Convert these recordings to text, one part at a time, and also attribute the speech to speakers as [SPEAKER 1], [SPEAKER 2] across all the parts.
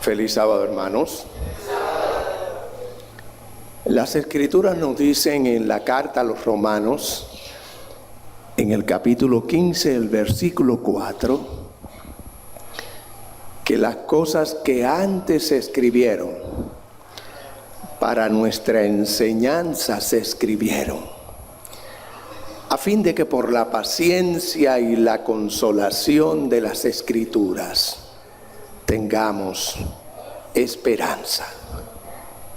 [SPEAKER 1] Feliz sábado, hermanos. Las Escrituras nos dicen en la carta a los Romanos, en el capítulo 15, el versículo 4, que las cosas que antes se escribieron para nuestra enseñanza se escribieron, a fin de que por la paciencia y la consolación de las Escrituras tengamos esperanza.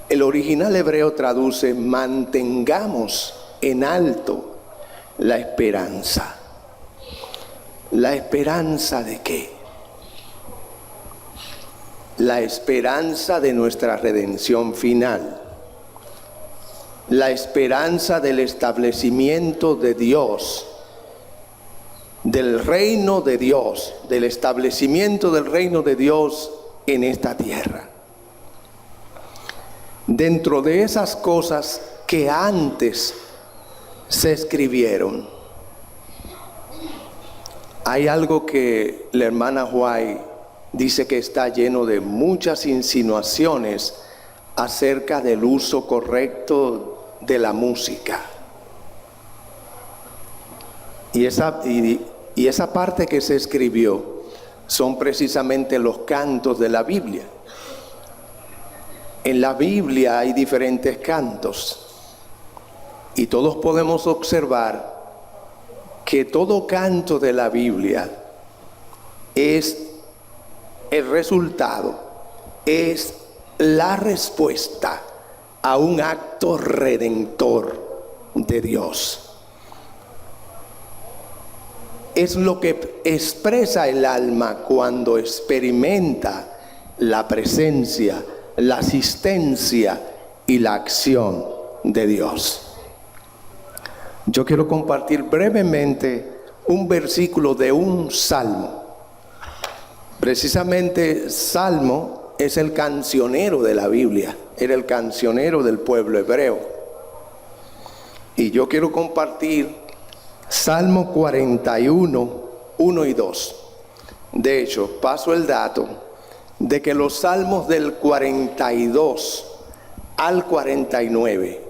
[SPEAKER 1] El original hebreo traduce: mantengamos en alto la esperanza. ¿La esperanza de qué? La esperanza de nuestra redención final. La esperanza del establecimiento de Dios, del reino de Dios, del establecimiento del reino de Dios en esta tierra. Dentro de esas cosas que antes se escribieron, hay algo que la hermana White dice que está lleno de muchas insinuaciones acerca del uso correcto de la música. Y esa parte que se escribió son precisamente los cantos de la Biblia. En la Biblia hay diferentes cantos y todos podemos observar que todo canto de la Biblia es el resultado, es la respuesta a un acto redentor de Dios. Es lo que expresa el alma cuando experimenta la presencia, la asistencia y la acción de Dios. Yo quiero compartir brevemente un versículo de un salmo. Precisamente Salmo es el cancionero de la Biblia, era el cancionero del pueblo hebreo. Y yo quiero compartir Salmo 41, 1 y 2. De hecho, paso el dato de que los salmos del 42 al 49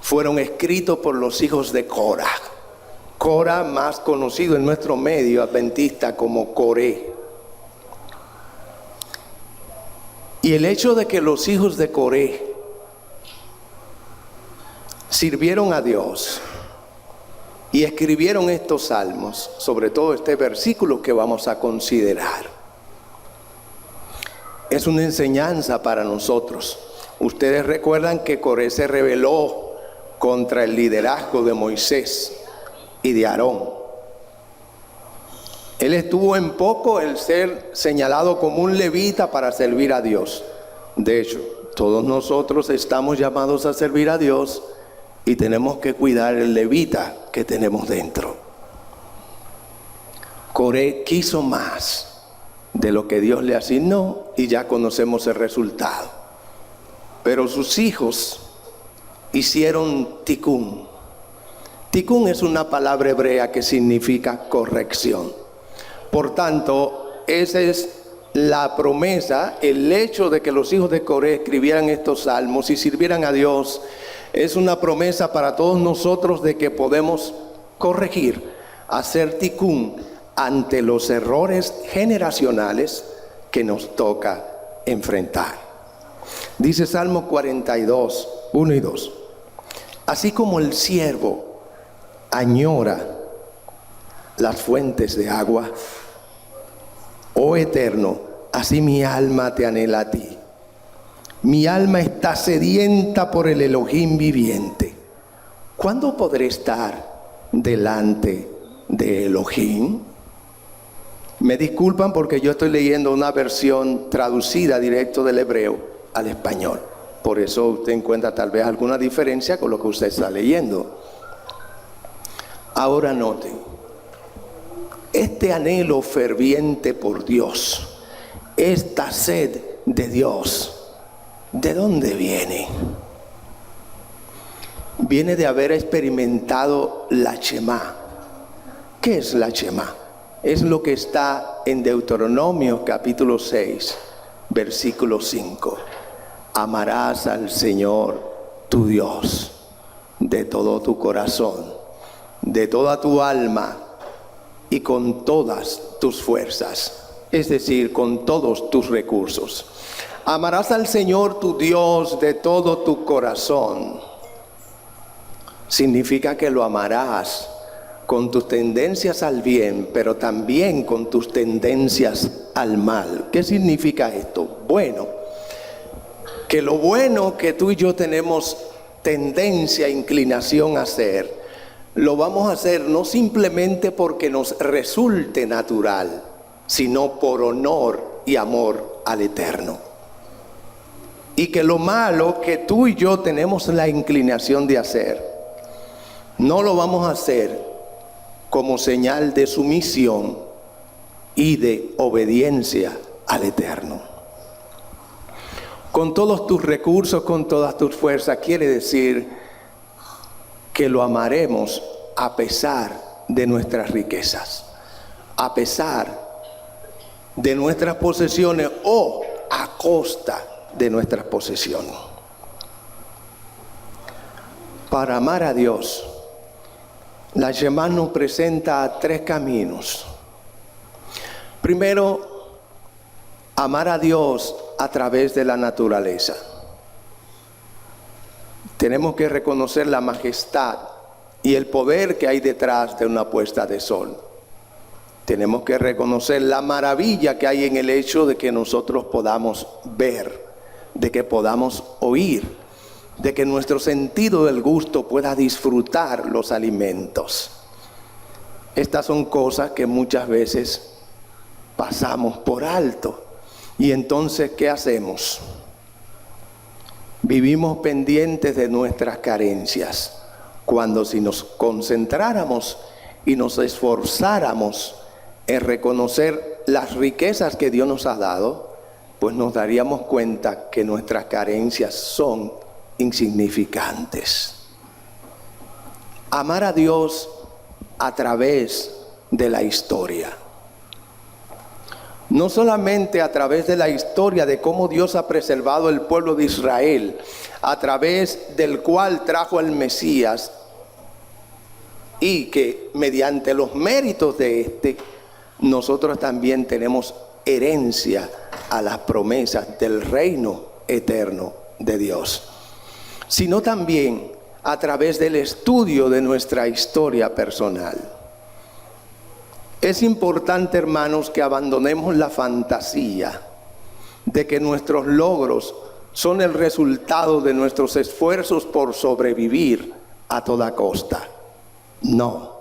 [SPEAKER 1] fueron escritos por los hijos de Corá. Corá, más conocido en nuestro medio adventista como Coré. Y el hecho de que los hijos de Coré sirvieron a Dios y escribieron estos salmos, sobre todo este versículo que vamos a considerar, es una enseñanza para nosotros. Ustedes recuerdan que Coré se rebeló contra el liderazgo de Moisés y de Aarón. Él estuvo en poco el ser señalado como un levita para servir a Dios. De hecho, todos nosotros estamos llamados a servir a Dios y tenemos que cuidar el levita que tenemos dentro. Coré quiso más de lo que Dios le asignó y ya conocemos el resultado. Pero sus hijos hicieron tikún. Tikún es una palabra hebrea que significa corrección. Por tanto, esa es la promesa, el hecho de que los hijos de Coré escribieran estos salmos y sirvieran a Dios, es una promesa para todos nosotros de que podemos corregir, hacer tikún ante los errores generacionales que nos toca enfrentar. Dice Salmo 42, 1 y 2. Así como el siervo añora las fuentes de agua, oh Eterno, así mi alma te anhela a ti. Mi alma está sedienta por el Elohim viviente. ¿Cuándo podré estar delante de Elohim? Me disculpan porque yo estoy leyendo una versión traducida directo del hebreo al español. Por eso usted encuentra tal vez alguna diferencia con lo que usted está leyendo. Ahora noten, este anhelo ferviente por Dios, esta sed de Dios, ¿de dónde viene? Viene de haber experimentado la Shema. ¿Qué es la Shema? Es lo que está en Deuteronomio capítulo 6, versículo 5. Amarás al Señor tu Dios de todo tu corazón, de toda tu alma y con todas tus fuerzas, es decir, con todos tus recursos. Amarás al Señor tu Dios de todo tu corazón. Significa que lo amarás con tus tendencias al bien, pero también con tus tendencias al mal. ¿Qué significa esto? Bueno, que lo bueno que tú y yo tenemos tendencia, inclinación a hacer, lo vamos a hacer no simplemente porque nos resulte natural, sino por honor y amor al Eterno. Y que lo malo que tú y yo tenemos la inclinación de hacer, no lo vamos a hacer como señal de sumisión y de obediencia al Eterno. Con todos tus recursos, con todas tus fuerzas, quiere decir que lo amaremos a pesar de nuestras riquezas, a pesar de nuestras posesiones o a costa de nuestras posesiones. Para amar a Dios, la Shemá nos presenta 3 caminos. Primero, amar a Dios a través de la naturaleza. Tenemos que reconocer la majestad y el poder que hay detrás de una puesta de sol. Tenemos que reconocer la maravilla que hay en el hecho de que nosotros podamos ver, de que podamos oír, de que nuestro sentido del gusto pueda disfrutar los alimentos. Estas son cosas que muchas veces pasamos por alto. Y entonces, ¿qué hacemos? Vivimos pendientes de nuestras carencias, cuando si nos concentráramos y nos esforzáramos en reconocer las riquezas que Dios nos ha dado, pues nos daríamos cuenta que nuestras carencias son insignificantes. Amar a Dios a través de la historia. No solamente a través de la historia de cómo Dios ha preservado el pueblo de Israel, a través del cual trajo al Mesías, y que mediante los méritos de este, nosotros también tenemos herencia a las promesas del reino eterno de Dios, sino también a través del estudio de nuestra historia personal. Es importante, hermanos, que abandonemos la fantasía de que nuestros logros son el resultado de nuestros esfuerzos por sobrevivir a toda costa. No,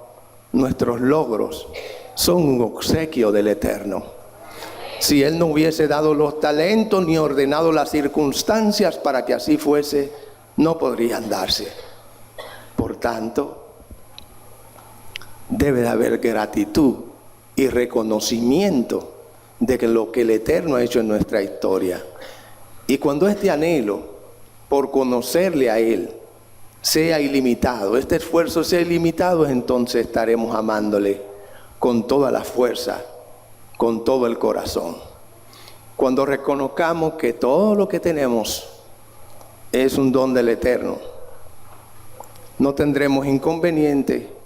[SPEAKER 1] nuestros logros son un obsequio del Eterno. Si Él no hubiese dado los talentos ni ordenado las circunstancias para que así fuese, no podrían darse. Por tanto, debe de haber gratitud y reconocimiento de que lo que el Eterno ha hecho en nuestra historia. Y cuando este anhelo por conocerle a Él sea ilimitado, este esfuerzo sea ilimitado, entonces estaremos amándole con toda la fuerza, con todo el corazón. Cuando reconozcamos que todo lo que tenemos es un don del Eterno, no tendremos inconveniente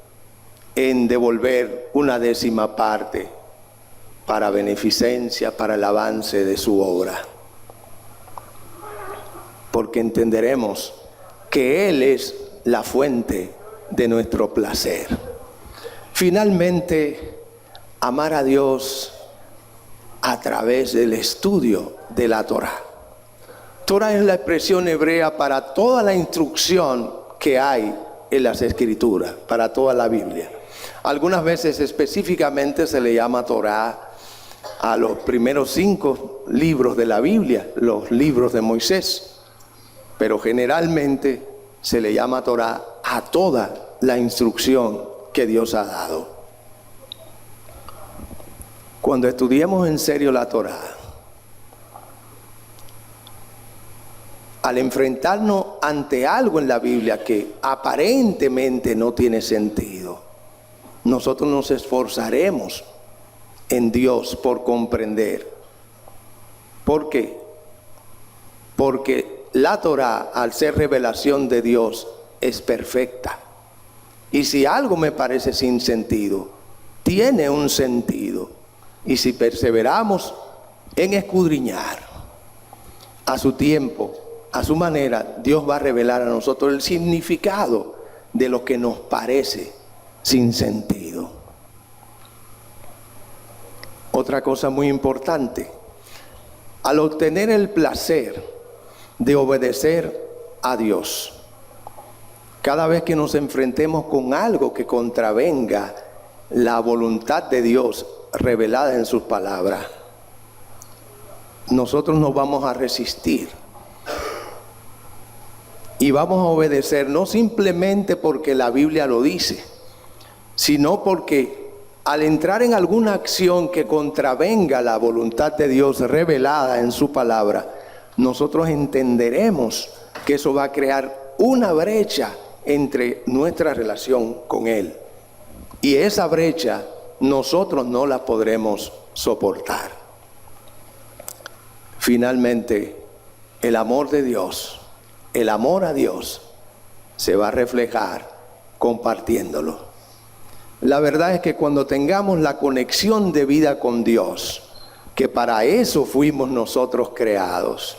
[SPEAKER 1] en devolver una 10ª parte para beneficencia, para el avance de su obra. Porque entenderemos que Él es la fuente de nuestro placer. Finalmente, amar a Dios a través del estudio de la Torá. Torá es la expresión hebrea para toda la instrucción que hay en las Escrituras, para toda la Biblia. Algunas veces específicamente se le llama Torá a los primeros 5 libros de la Biblia, los libros de Moisés. Pero generalmente se le llama Torá a toda la instrucción que Dios ha dado. Cuando estudiemos en serio la Torá, al enfrentarnos ante algo en la Biblia que aparentemente no tiene sentido, nosotros nos esforzaremos en Dios por comprender ¿Por qué? Porque la Torá, al ser revelación de Dios, es perfecta. Y si algo me parece sin sentido, tiene un sentido. Y si perseveramos en escudriñar a su tiempo, a su manera, Dios va a revelar a nosotros el significado de lo que nos parece sin sentido. Otra cosa muy importante, al obtener el placer de obedecer a Dios, cada vez que nos enfrentemos con algo que contravenga la voluntad de Dios revelada en sus palabras, nosotros nos vamos a resistir y vamos a obedecer, no simplemente porque la Biblia lo dice, sino porque al entrar en alguna acción que contravenga la voluntad de Dios revelada en su palabra, nosotros entenderemos que eso va a crear una brecha entre nuestra relación con Él. Y esa brecha nosotros no la podremos soportar. Finalmente, el amor de Dios, el amor a Dios, se va a reflejar compartiéndolo. La verdad es que cuando tengamos la conexión de vida con Dios, que para eso fuimos nosotros creados,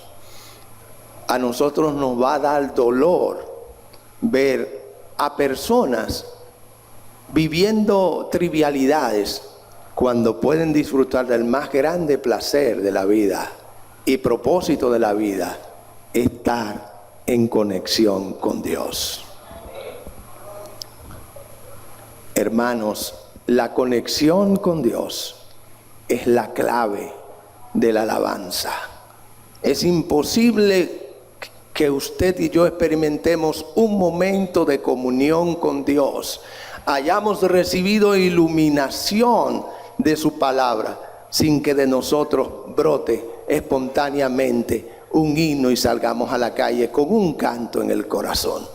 [SPEAKER 1] a nosotros nos va a dar dolor ver a personas viviendo trivialidades cuando pueden disfrutar del más grande placer de la vida y propósito de la vida, estar en conexión con Dios. Hermanos, la conexión con Dios es la clave de la alabanza. Es imposible que usted y yo experimentemos un momento de comunión con Dios, hayamos recibido iluminación de su palabra, sin que de nosotros brote espontáneamente un himno y salgamos a la calle con un canto en el corazón.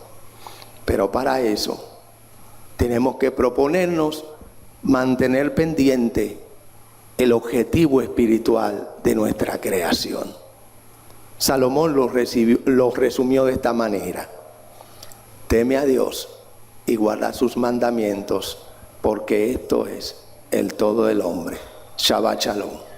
[SPEAKER 1] Pero para eso tenemos que proponernos mantener pendiente el objetivo espiritual de nuestra creación. Salomón lo resumió de esta manera: teme a Dios y guarda sus mandamientos, porque esto es el todo del hombre. Shabbat Shalom.